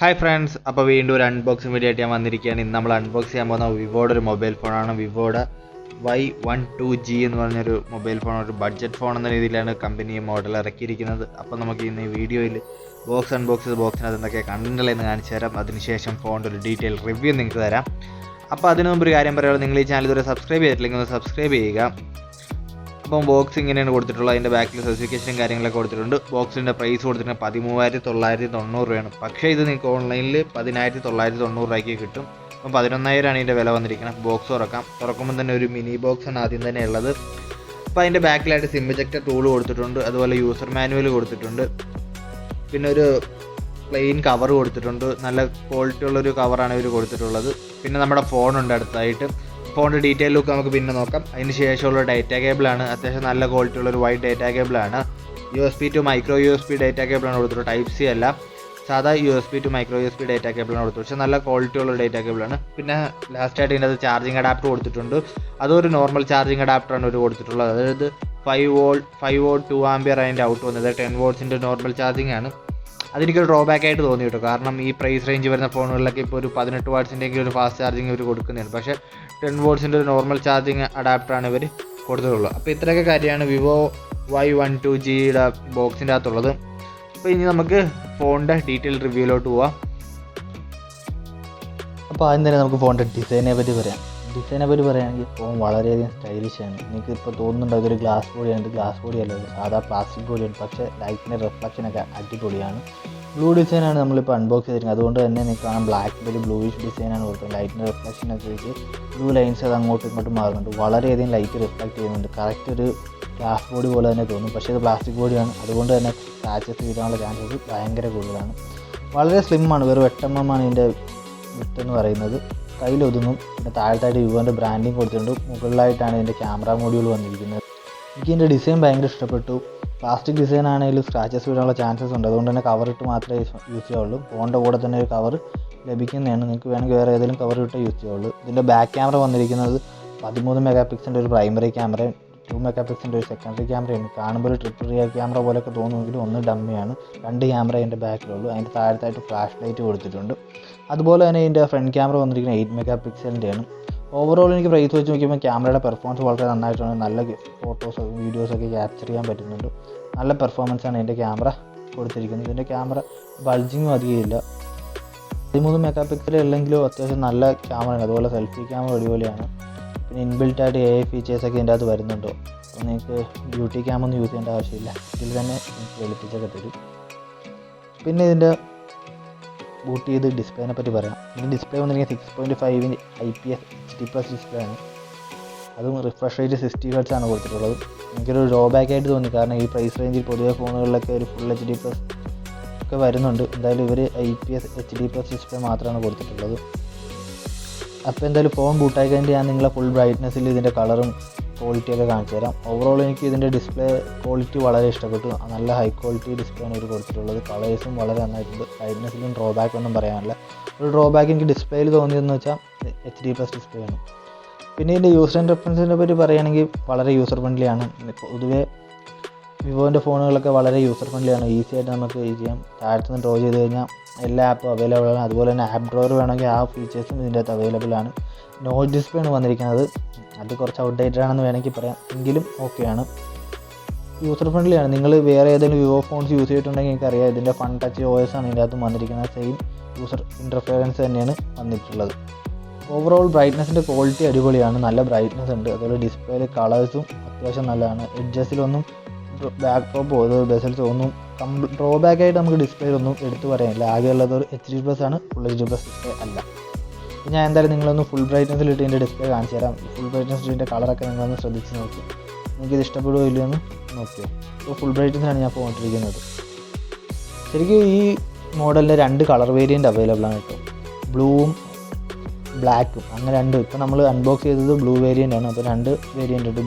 Hi friends, അപ്പോൾ വീണ്ടും ഒരു അൺബോക്സിംഗ് വീഡിയോ ആയിട്ട് ഞാൻ വന്നിരിക്കുകയാണ്. ഇന്ന് നമ്മൾ അൺബോക്സ് ചെയ്യാൻ പോകുന്ന വിവോയുടെ ഒരു മൊബൈൽ ഫോണാണ്. വിവോയുടെ Y12G എന്ന് പറഞ്ഞൊരു മൊബൈൽ ഫോൺ, ഒരു ബഡ്ജറ്റ് ഫോൺ എന്ന രീതിയിലാണ് കമ്പനി മോഡൽ ഇറക്കിയിരിക്കുന്നത്. അപ്പോൾ നമുക്ക് ഇന്ന് ഈ വീഡിയോയിൽ ബോക്സ് അൺബോക്സ് ചെയ്ത് ബോക്സിനകത്ത് എന്തൊക്കെ കണ്ടന്റുകളെന്ന് കാണിച്ചു തരാം. അതിനുശേഷം ഫോണിൻ്റെ ഒരു ഡീറ്റെയിൽ റിവ്യൂ നിങ്ങൾക്ക് തരാം. അപ്പോൾ അതിനു മുമ്പ് ഒരു കാര്യം പറയുന്നത്, നിങ്ങൾ ഈ ചാനൽ ഇതുവരെ സബ്സ്ക്രൈബ് ചെയ്തിട്ടില്ലെങ്കിൽ ഒന്ന് സബ്സ്ക്രൈബ് ചെയ്യുക. അപ്പം ബോക്സ് ഇങ്ങനെയാണ് കൊടുത്തിട്ടുള്ളത്. അതിൻ്റെ ബാക്കിൽ സ്പെസിഫിക്കേഷനും കാര്യങ്ങളൊക്കെ കൊടുത്തിട്ടുണ്ട്. ബോക്സിൻ്റെ പ്രൈസ് കൊടുത്തിട്ടുണ്ട് 13,990 രൂപയാണ്. പക്ഷേ ഇത് നിങ്ങൾക്ക് ഓൺലൈനിൽ 10,990 രൂപയ്ക്ക് കിട്ടും. അപ്പം 11,000 ഇതിൻ്റെ വില വന്നിരിക്കുന്നത്. ബോക്സ് തുറക്കുമ്പോൾ തന്നെ ഒരു മിനി ബോക്സാണ് ആദ്യം തന്നെ ഉള്ളത്. അപ്പോൾ അതിൻ്റെ ബാക്കിലായിട്ട് സിം ഇജക്ടർ ടൂൾ കൊടുത്തിട്ടുണ്ട്. അതുപോലെ യൂസർ മാനുവൽ കൊടുത്തിട്ടുണ്ട്. പിന്നെ ഒരു പ്ലെയിൻ കവർ കൊടുത്തിട്ടുണ്ട്. നല്ല ക്വാളിറ്റി ഉള്ളൊരു കവറാണ് ഇവർ കൊടുത്തിട്ടുള്ളത്. പിന്നെ നമ്മുടെ ഫോണുണ്ട് അടുത്തായിട്ട്. ഫോണിൻ്റെ ഡീറ്റെയിൽ ലുക്ക് നമുക്ക് പിന്നെ നോക്കാം. അതിന് ശേഷമുള്ള ഡേറ്റ കേബിളാണ്. അത്യാവശ്യം നല്ല ക്വാളിറ്റി ഉള്ളൊരു വൈഡ് ഡേറ്റ കേബിളാണ്. USB to micro USB data കേബിളാണ് കൊടുത്തിട്ടുള്ളത്. ടൈപ്പ് സി അല്ല, സാധാ USB to micro USB data കേബിളാണ് കൊടുത്തിട്ടുള്ളത്. പക്ഷേ നല്ല ക്വാളിറ്റി ഉള്ള ഡേറ്റ കേബിളാണ്. പിന്നെ ലാസ്റ്റായിട്ട് ഇതിൻ്റെ അത് ചാർജിങ് അഡാപ്റ്റർ കൊടുത്തിട്ടുണ്ട്. അതൊരു നോർമൽ ചാർജിങ് അഡാപ്റ്ററാണ് ഇവർ കൊടുത്തിട്ടുള്ളത്. അതായത് 5 വോൾട്ട് 2 ആംപിയർ അതിൻ്റെ ഔട്ട് വന്നത്. 10 വോൾട്ട്സിൻ്റെ നോർമൽ ചാർജിങ് ആണ്. അതെനിക്കൊരു ഡ്രോബാക്ക് ആയിട്ട് തോന്നി കേട്ടോ. കാരണം ഈ പ്രൈസ് റേഞ്ച് വരുന്ന ഫോണുകളിലൊക്കെ ഇപ്പോൾ ഒരു 18 വാട്ട്സിൻ്റെയെങ്കിലും ഒരു ഫാസ്റ്റ് ചാർജിങ് ഇവർ കൊടുക്കുന്നുണ്ട്. പക്ഷേ 10 വോൾട്ട്സിൻ്റെ ഒരു നോർമൽ ചാർജിങ് അഡാപ്റ്ററാണ് ഇവർ കൊടുത്തിട്ടുള്ളത്. അപ്പോൾ ഇത്രയൊക്കെ കാര്യമാണ് വിവോ Y12Gയുടെ ബോക്സിൻ്റെ അകത്തുള്ളത്. അപ്പോൾ ഇനി നമുക്ക് ഫോണിൻ്റെ ഡീറ്റെയിൽ റിവ്യൂയിലോട്ട് പോവാം. അപ്പോൾ ആദ്യം തന്നെ നമുക്ക് ഫോണിൻ്റെ ഡിസൈനെ പറ്റി പറയാം. പറയുകയാണെങ്കിൽ ഫോൺ വളരെയധികം സ്റ്റൈലിഷാണ്. എനിക്ക് ഇപ്പോൾ തോന്നുന്നുണ്ട് അതൊരു ഗ്ലാസ് ബോഡിയാണ്. ഗ്ലാസ് ബോഡി അല്ല, ഒരു സാധാ പ്ലാസ്റ്റിക് ബോഡിയാണ്. പക്ഷേ ലൈറ്റിൻ്റെ റിഫ്ലക്ഷനൊക്കെ അടിപൊളിയാണ്. ബ്ലൂ ഡിസൈനാണ് നമ്മളിപ്പോൾ അൺബോക്സ് ചെയ്തിരിക്കുന്നത്. അതുകൊണ്ട് തന്നെ നിങ്ങൾക്ക് കാണാം ബ്ലാക്കിൻ്റെ ഒരു ബ്ലൂയിഷ് ഡിസൈനാണ് കൊടുത്തത്. ലൈറ്റിൻ്റെ റിഫ്ലക്ഷനൊക്കെ വെച്ച് ബ്ലൂ ലൈൻസ് അത് അങ്ങോട്ടും ഇങ്ങോട്ടും മാറുന്നുണ്ട്. വളരെയധികം ലൈറ്റ് റിഫ്ലക്റ്റ് ചെയ്യുന്നുണ്ട്. കറക്റ്റ് ഒരു ഗ്ലാസ് ബോഡി പോലെ തന്നെ തോന്നും. പക്ഷേ ഇത് പ്ലാസ്റ്റിക് ബോഡിയാണ്. അതുകൊണ്ട് തന്നെ സ്ക്രാച്ചസ് വീഴാനുള്ള ചാൻസസ് ഭയങ്കര കൂടുതലാണ്. വളരെ സ്ലിമ്മാണ്. വെറും 8 mm ആണ് ഇതിൻ്റെ വിട്ട് എന്ന് പറയുന്നത്. കയ്യിലൊതുങ്ങും. പിന്നെ താഴത്തായിട്ട് വിവോൻ്റെ ബ്രാൻഡിങ് കൊടുത്തിട്ടുണ്ട്. മുകളിലായിട്ടാണ് ഇതിൻ്റെ ക്യാമറ മോഡ്യൂൾ വന്നിരിക്കുന്നത്. എനിക്ക് ഇതിൻ്റെ ഡിസൈൻ ഭയങ്കര ഇഷ്ടപ്പെട്ടു. പ്ലാസ്റ്റിക് ഡിസൈൻ ആണെങ്കിലും സ്ക്രാച്ചസ് വീഴാനുള്ള ചാൻസസ് ഉണ്ട്. അതുകൊണ്ട് തന്നെ കവറിട്ട് മാത്രമേ യൂസ് ചെയ്യാവുള്ളൂ. ഫോണിൻ്റെ കൂടെ തന്നെ ഒരു കവർ ലഭിക്കുന്നതാണ്. നിങ്ങൾക്ക് വേണമെങ്കിൽ വേറെ ഏതെങ്കിലും കവർ ഇട്ട് യൂസ് ചെയ്യാവുള്ളൂ. ഇതിൻ്റെ ബാക്ക് ക്യാമറ വന്നിരിക്കുന്നത് 13 മെഗാ ഒരു പ്രൈമറി ക്യാമറയും 2 മെഗാ ഒരു സെക്കൻഡറി ക്യാമറയാണ്. കാണുമ്പോൾ ഒരു ട്രിപ്പിൾ റിയർ ക്യാമറ പോലെയൊക്കെ തോന്നുമെങ്കിലും ഒന്ന് ഡമ്മിയാണ്. 2 ക്യാമറ അതിൻ്റെ ബാക്കിലുള്ളൂ. അതിൻ്റെ താഴത്തായിട്ട് ഫ്ലാഷ് ലൈറ്റ് കൊടുത്തിട്ടുണ്ട്. അതുപോലെ തന്നെ ഇതിൻ്റെ ഫ്രണ്ട് ക്യാമറ വന്നിരിക്കുന്നത് 8 മെഗാ. ഓവറോൾ എനിക്ക് പ്രൈസ് വെച്ച് നോക്കിയപ്പോൾ ക്യാമറയുടെ പെർഫോമൻസ് വളരെ നന്നായിട്ടാണ്. നല്ല ഫോട്ടോസ് വീഡിയോസൊക്കെ ക്യാപ്ചർ ചെയ്യാൻ പറ്റുന്നുണ്ട്. നല്ല പെർഫോമൻസാണ് ഇതിൻ്റെ ക്യാമറ കൊടുത്തിരിക്കുന്നത്. ഇതിൻ്റെ ക്യാമറ ബൾജിങ്ങും അധികമില്ല. 13 മെഗാ ഉള്ളെങ്കിലും അത്യാവശ്യം നല്ല ക്യാമറയാണ്. അതുപോലെ സെൽഫി ക്യാമറ അടിപൊളിയാണ്. പിന്നെ ഇൻബിൽട്ടായിട്ട് AI ഫീച്ചേഴ്സൊക്കെ ഇതിൻ്റെ അകത്ത് വരുന്നുണ്ടോ. അപ്പോൾ നിങ്ങൾക്ക് ബ്യൂട്ടി ക്യാമൊന്നും യൂസ് ചെയ്യേണ്ട ആവശ്യമില്ല. ഇതിൽ തന്നെ നിങ്ങൾക്ക് വെളുപ്പിച്ചൊക്കെ തരും. പിന്നെ ഇതിൻ്റെ ബൂട്ട് ചെയ്ത് ഡിസ്പ്ലേനെ പറ്റി പറയാം. ഇതിൻ്റെ ഡിസ്പ്ലേ വന്നിരിക്കുന്നത് 6.5 IPS HD+ ഡിസ്പ്ലേ ആണ്. അതും റിഫ്രഷ് റേറ്റ് 60 Hz ആണ് കൊടുത്തിട്ടുള്ളത്. എനിക്കൊരു ഡ്രോബാക്ക് ആയിട്ട് തോന്നി. കാരണം ഈ പ്രൈസ് റേഞ്ചിൽ പൊതുവെ ഫോണുകളിലൊക്കെ ഒരു ഫുൾ HD+ ഒക്കെ വരുന്നുണ്ട്. എന്തായാലും ഇവർ IPS HD+ ഡിസ്പ്ലേ മാത്രമാണ് കൊടുത്തിട്ടുള്ളത്. അപ്പോൾ എന്തായാലും ഫോൺ ബൂട്ടായി കഴിഞ്ഞിട്ട് ഞാൻ നിങ്ങളെ ഫുൾ ബ്രൈറ്റ്നസ്സിൽ ഇതിൻ്റെ കളറും ക്വാളിറ്റിയൊക്കെ കാണിച്ചു തരാം. ഓവറോൾ എനിക്ക് ഇതിൻ്റെ ഡിസ്പ്ലേ ക്വാളിറ്റി വളരെ ഇഷ്ടപ്പെട്ടു. നല്ല ഹൈ ക്വാളിറ്റി ഡിസ്പ്ലേ ആണ് ഇവർ കൊടുത്തിട്ടുള്ളത്. കളേഴ്സും വളരെ നന്നായിട്ടുണ്ട്. ബ്രൈറ്റ്നസ്സിലും ഡ്രോബാക്ക് ഒന്നും പറയാനില്ല. ഒരു ഡ്രോബാക്ക് എനിക്ക് ഡിസ്പ്ലേയിൽ തോന്നിയതെന്ന് വെച്ചാൽ HD+ ഡിസ്പ്ലേ ആണ്. പിന്നെ ഇതിൻ്റെ യൂസർ ഇൻ്റർഫേസിനെ പറ്റി പറയുകയാണെങ്കിൽ വളരെ യൂസർ ഫ്രണ്ട്ലി ആണ്. പൊതുവേ വിവോൻ്റെ ഫോണുകളൊക്കെ വളരെ യൂസർ ഫ്രണ്ട്ലി ആണ്. ഈസി ആയിട്ട് നമുക്ക് യൂസ് ചെയ്യാം. താഴത്തുനിന്ന് ഡ്രോ ചെയ്ത് കഴിഞ്ഞാൽ എല്ലാ ആപ്പും അവൈലബിൾ ആണ്. അതുപോലെ തന്നെ ആപ്പ് ഡ്രോവർ വേണമെങ്കിൽ ആ ഫീച്ചേഴ്സും ഇതിൻ്റെ അകത്ത് അവൈലബിൾ ആണ്. നോച്ച് ഡിസ്പ്ലേ ആണ് വന്നിരിക്കുന്നത്. അത് കുറച്ച് ഔട്ട്ഡേറ്റഡ് ആണെന്ന് വേണമെങ്കിൽ പറയാം. എങ്കിലും ഓക്കെയാണ്. യൂസർ ഫ്രണ്ട്ലി ആണ്. നിങ്ങൾ വേറെ ഏതെങ്കിലും വിവോ ഫോൺസ് യൂസ് ചെയ്തിട്ടുണ്ടെങ്കിൽ എനിക്കറിയാം. ഇതിൻ്റെ ഫൺ ടച്ച് OS ആണ് ഇതിൻ്റെ അകത്ത് വന്നിരിക്കുന്നത്. സെയിം യൂസർ ഇൻ്റർഫിയറൻസ് തന്നെയാണ് വന്നിട്ടുള്ളത്. ഓവറോൾ ബ്രൈറ്റ്നസിൻ്റെ ക്വാളിറ്റി അടിപൊളിയാണ്. നല്ല ബ്രൈറ്റ്നസ് ഉണ്ട്. അതുപോലെ ഡിസ്പ്ലേയിൽ കളേഴ്സും അത്യാവശ്യം നല്ലതാണ്. എഡ്ജസിലൊന്നും ബാക്ക് ഡ്രോപ്പോ ബെസൽസോ ഒന്നും ഡ്രോബാക്ക് ആയിട്ട് നമുക്ക് ഡിസ്പ്ലേയിലൊന്നും എടുത്തു പറയാനില്ല. ആകെയുള്ളത് ഒരു HD+ ആണ്. ഫുൾ HD+ ഡിസ്പ്ലേ അല്ല. ഞാൻ എന്തായാലും നിങ്ങളൊന്ന് ഫുൾ ബ്രൈറ്റ്നസ്സിൽ ഇട്ട് ഇതിൻ്റെ ഡിസ്പ്ലേ കാണിച്ചു തരാം. ഫുൾ ബ്രൈറ്റ്നസ്സിൽ ഇതിൻ്റെ കളറൊക്കെ നിങ്ങളൊന്ന് ശ്രദ്ധിച്ച് നോക്കി. നിങ്ങൾക്കിത് ഇഷ്ടപ്പെടുമോ ഇല്ലയോ എന്ന് നോക്കിയോ. അപ്പോൾ ഫുൾ ബ്രൈറ്റ്നസ്സിലാണ് ഞാൻ പോയിട്ടിരിക്കുന്നത്. ശരിക്കും ഈ മോഡലിൻ്റെ 2 കളർ വേരിയൻറ്റ് അവൈലബിൾ ആണ് കേട്ടോ. ബ്ലൂവും ബ്ലാക്കും അങ്ങനെ 2. ഇപ്പോൾ നമ്മൾ അൺബോക്സ് ചെയ്തത് ബ്ലൂ വേരിയൻ്റ് ആണ്. അപ്പോൾ 2 വേരിയൻ്റ് ഉണ്ട്.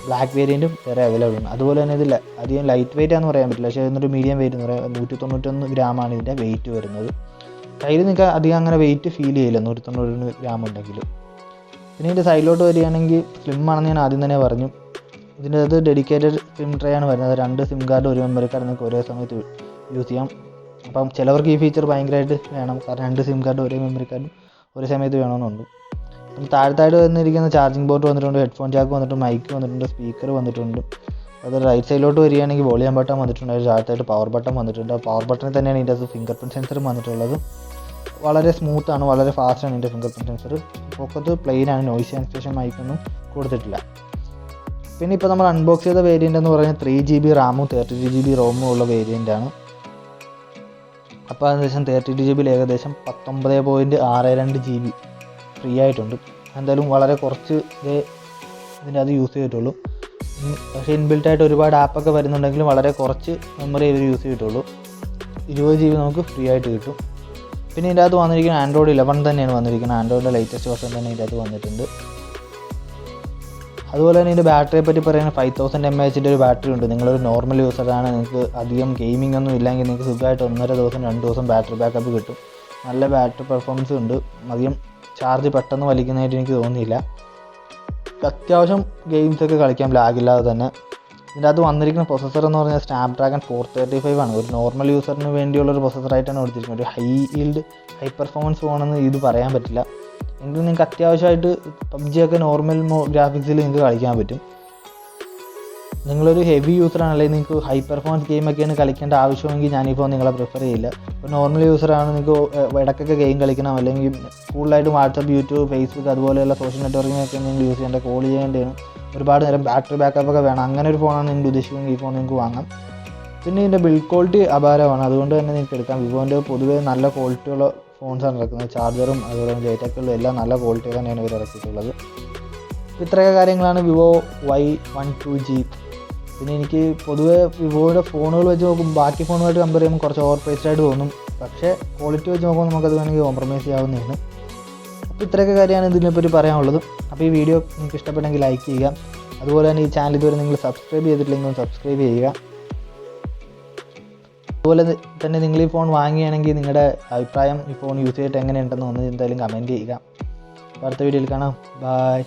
ബ്ലാക്ക് വേരിയൻറ്റും വേറെ അവൈലബിൾ ആണ്. അതുപോലെ തന്നെ ഇതിൽ അധികം ലൈറ്റ് വെയിറ്റ് ആണെന്ന് പറയാൻ പറ്റില്ല. പക്ഷേ ഇതിനൊരു മീഡിയം വെയിറ്റ് എന്ന് പറയാം. 191 ഗ്രാമാണ് ഇതിൻ്റെ വെയിറ്റ് വരുന്നത്. കയ്യിൽ നിങ്ങൾക്ക് അധികം അങ്ങനെ വെയിറ്റ് ഫീൽ ചെയ്യില്ല 191 ഗ്രാം ഉണ്ടെങ്കിലും. പിന്നെ ഇതിൻ്റെ സൈഡിലോട്ട് വരികയാണെങ്കിൽ സ്ലിം ആണെന്ന് ഞാൻ ആദ്യം തന്നെ പറഞ്ഞു. ഇതിൻ്റെ അത് ഡെഡിക്കേറ്റഡ് സിം ട്രേ ആണ് വരുന്നത്. 2 സിം കാർഡ് ഒരു മെമ്മറി കാർഡ് നിങ്ങൾക്ക് ഒരേ സമയത്ത് യൂസ് ചെയ്യാം. അപ്പം ചിലവർക്ക് ഈ ഫീച്ചർ ഭയങ്കരമായിട്ട് വേണം, കാരണം 2 സിം കാർഡും ഒരേ മെമ്മറി കാർഡും ഒരു സമയത്ത് വേണമെന്നുണ്ട്. അപ്പം താഴത്തായിട്ട് വന്നിരിക്കുന്ന ചാർജിങ് പോർട്ട് വന്നിട്ടുണ്ട്, ഹെഡ്ഫോൺ ജാക്ക് വന്നിട്ടുണ്ട്, മൈക്ക് വന്നിട്ടുണ്ട്, സ്പീക്കർ വന്നിട്ടുണ്ട്. അത് റൈറ്റ് സൈഡിലോട്ട് വരികയാണെങ്കിൽ വോളിയം ബട്ടൺ വന്നിട്ടുണ്ട്, താഴത്തായിട്ട് പവർ ബട്ടൺ വന്നിട്ടുണ്ട്. പവർ ബട്ടണിൽ തന്നെയാണ് ഇതിൻ്റെ അത് ഫിംഗർ പ്രിൻറ്റ് സെൻസറും വന്നിട്ടുള്ളത്. വളരെ സ്മൂത്താണ്, വളരെ ഫാസ്റ്റാണ് ഇതിൻ്റെ ഫിംഗർ പ്രിൻറ്റ് സെൻസർ. പൊക്കത്ത് പ്ലെയിനാണ്, നോയ്സ് ക്യാൻസലേഷൻ മൈക്കൊന്നും കൊടുത്തിട്ടില്ല. പിന്നെ ഇപ്പോൾ നമ്മൾ അൺബോക്സ് ചെയ്ത വേരിയൻ്റ് എന്ന് പറഞ്ഞാൽ 3GB റാമും 32GB റോമും ഉള്ള വേരിയൻ്റാണ്. അപ്പോൾ ഏകദേശം 32GB ഏകദേശം 19.62GB ഫ്രീ ആയിട്ടുണ്ട്. എന്തായാലും വളരെ കുറച്ച് ഇതിൻ്റെ അത് യൂസ് ചെയ്തിട്ടുള്ളൂ. പക്ഷേ ഇൻബിൽട്ടായിട്ട് ഒരുപാട് ആപ്പൊക്കെ വരുന്നുണ്ടെങ്കിലും വളരെ കുറച്ച് മെമ്മറി ഇവർ യൂസ് ചെയ്തിട്ടുള്ളൂ. 20GB നമുക്ക് ഫ്രീ ആയിട്ട് കിട്ടും. പിന്നെ ഇതിൻ്റെ അകത്ത് വന്നിരിക്കുന്ന ആൻഡ്രോയിഡ് 11 തന്നെയാണ് വന്നിരിക്കുന്നത്. ആൻഡ്രോയിഡിൻ്റെ ലേറ്റസ്റ്റ് വെർഷൻ തന്നെ ഇതിൻ്റെ അകത്ത് വന്നിട്ടുണ്ട്. അതുപോലെ തന്നെ ഇതിൻ്റെ ബാറ്ററിയെ പറ്റി പറയുന്നത് 5000 mAh ഒരു ബാറ്ററി ഉണ്ട്. നിങ്ങളൊരു നോർമൽ യൂസറാണ്, നിങ്ങൾക്ക് അധികം ഗെയിമിംഗ് ഒന്നും ഇല്ലെങ്കിൽ നിങ്ങൾക്ക് സുഖമായിട്ട് 1.5 ദിവസം 2 ദിവസം ബാറ്ററി ബാക്കപ്പ് കിട്ടും. നല്ല ബാറ്ററി പെർഫോമൻസ് ഉണ്ട്. അധികം ചാർജ് പെട്ടെന്ന് വലിക്കുന്നതായിട്ട് എനിക്ക് തോന്നിയില്ല. അത്യാവശ്യം ഗെയിംസൊക്കെ കളിക്കാം ലാഗില്ലാതെ തന്നെ. ഇതിൻ്റെ അകത്ത് വന്നിരിക്കുന്ന പ്രൊസസ്സർ എന്ന് പറഞ്ഞാൽ സ്നാപ്ഡ്രാഗൺ 435 ആണ്. ഒരു നോർമൽ യൂസറിന് വേണ്ടിയുള്ളൊരു പ്രൊസസ്സറായിട്ടാണ് കൊടുത്തിരിക്കുന്നത്. ഒരു ഹൈ പെർഫോമൻസ് ഫോണെന്ന് ഇത് പറയാൻ പറ്റില്ല. എങ്കിലും നിങ്ങൾക്ക് അത്യാവശ്യമായിട്ട് PUBG ഒക്കെ നോർമൽ ഗ്രാഫിക്സിൽ നിങ്ങൾക്ക് കളിക്കാൻ പറ്റും. നിങ്ങളൊരു ഹെവി യൂസറാണ്, അല്ലെങ്കിൽ നിങ്ങൾക്ക് ഹൈ പെർഫോമൻസ് ഗെയിമൊക്കെയാണ് കളിക്കേണ്ട ആവശ്യമെങ്കിൽ ഞാനിപ്പോൾ നിങ്ങളെ പ്രിഫർ ചെയ്യില്ല. ഇപ്പോൾ നോർമൽ യൂസറാണ്, നിങ്ങൾക്ക് ഇടയ്ക്കൊക്കെ ഗെയിം കളിക്കണം, അല്ലെങ്കിൽ കൂടുതലായിട്ടും വാട്സപ്പ്, യൂട്യൂബ്, ഫേസ്ബുക്ക് അതുപോലെയുള്ള സോഷ്യൽ നെറ്റ്വർക്കിങ്ങൊക്കെ നിങ്ങൾ യൂസ് ചെയ്യേണ്ട, കോൾ ചെയ്യേണ്ടതാണ്, ഒരുപാട് നേരം ബാറ്ററി ബാക്കപ്പൊക്കെ വേണം. അങ്ങനെ ഒരു ഫോണാണ് നിങ്ങൾ ഉദ്ദേശിക്കുന്നത്, ഈ ഫോൺ നിങ്ങൾക്ക് വാങ്ങാം. പിന്നെ ഇതിൻ്റെ ബിൽഡ് ക്വാളിറ്റി അപാരമാണ്, അതുകൊണ്ട് തന്നെ നിങ്ങൾക്ക് എടുക്കാം. വിവോൻ്റെ പൊതുവേ നല്ല ക്വാളിറ്റിയുള്ള ഫോൺസാണ് ഇറക്കുന്നത്. ചാർജറും അതുപോലെ ഡേറ്റക്കുള്ള എല്ലാം നല്ല ക്വാളിറ്റി തന്നെയാണ് ഇവർ ഇറക്കിയിട്ടുള്ളത്. ഇത്രയൊക്കെ കാര്യങ്ങളാണ് വിവോ Y12G. പിന്നെ എനിക്ക് പൊതുവേ വിവോയുടെ ഫോണുകൾ വെച്ച് നോക്കുമ്പോൾ ബാക്കി ഫോണുമായിട്ട് കമ്പയർ ചെയ്യുമ്പോൾ കുറച്ച് ഓവർ പ്രൈസ്ഡ് ആയിട്ട് തോന്നും. പക്ഷേ ക്വാളിറ്റി വെച്ച് നോക്കുമ്പോൾ നമുക്കത് വേണമെങ്കിൽ കോംപ്രമൈസ് ചെയ്യാവുന്നതാണ്. അപ്പോൾ ഇത്രയൊക്കെ കാര്യമാണ് ഇതിനെപ്പറ്റി പറയാനുള്ളത്. അപ്പോൾ ഈ വീഡിയോ നിങ്ങൾക്ക് ഇഷ്ടപ്പെട്ടെങ്കിൽ ലൈക്ക് ചെയ്യുക. അതുപോലെ തന്നെ ഈ ചാനൽ ഇതുവരെ നിങ്ങൾ സബ്സ്ക്രൈബ് ചെയ്തിട്ടില്ലെങ്കിൽ സബ്സ്ക്രൈബ് ചെയ്യുക. അതുപോലെ തന്നെ നിങ്ങൾ ഈ ഫോൺ വാങ്ങുകയാണെങ്കിൽ നിങ്ങളുടെ അഭിപ്രായം ഈ ഫോൺ യൂസ് ചെയ്തിട്ട് എങ്ങനെയുണ്ടെന്ന് ഒന്ന് എന്തായാലും കമൻറ്റ് ചെയ്യുക. അടുത്ത വീഡിയോയിൽ കാണാം. ബൈ.